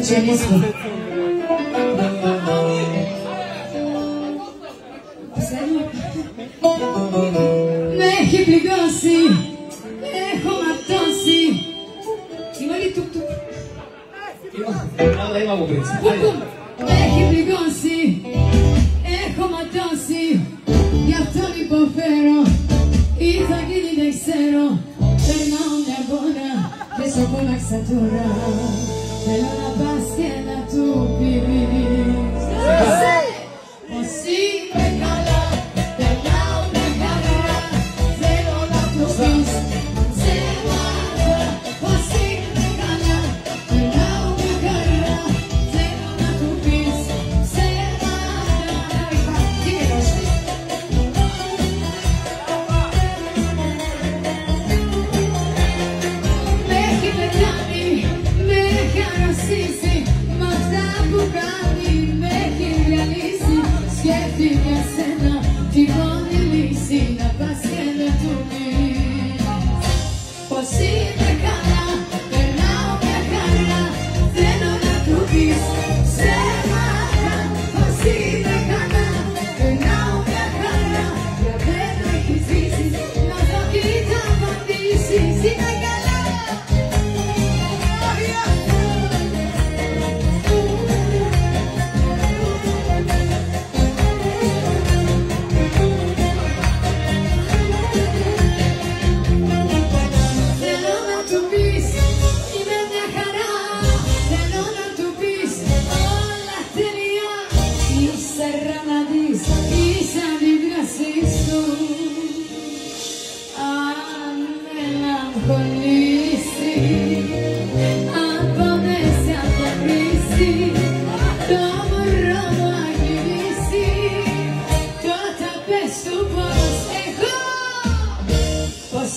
Τζενίσκο. Με έχει πληγώσει, έχω ματώσει. Είμαι όλοι τουκ τουκ. Είμαι από πριν. Με έχει πληγώσει, έχω ματώσει. Γι' αυτόν υποφέρω, ή θα γίνει δεν ξέρω. Περνάω μια αγώνα και σε φώναξα τώρα. Θέλω να πας και να του πεις πως είμαι καλά, περνάω μια χαρά. Θέλω να του πεις σε μάθα πως είμαι καλά, περνάω μια χαρά. Θέλω να του πεις σε μάθα. Τι γελώσαι? Με έχει πετάνει, με έχει αρρωστήσει, μ' αυτά που κάνει με έχει διαλύσει. Σκέφτηκε σένα τη μόνη λύση, να πας και να του πεις πως είμαι καλά, περνάω μια χαρά. Θέλω να του πεις σε μάθα πως είμαι καλά, περνάω μια χαρά. Για μένα έχεις ζήσει, να δω τι θα απαντήσεις. Είμαι καλά. Θέλω να του πεις είμαι μια χαρά. Θέλω να του πεις όλα τέλεια. Ύστερα να δεις τις αντιδράσεις του. Αν μελαγχολήσει, αν πονέσει, αν δακρύσει, το μωρό μου αγγελίσει, τότε πες του πως έχω, πως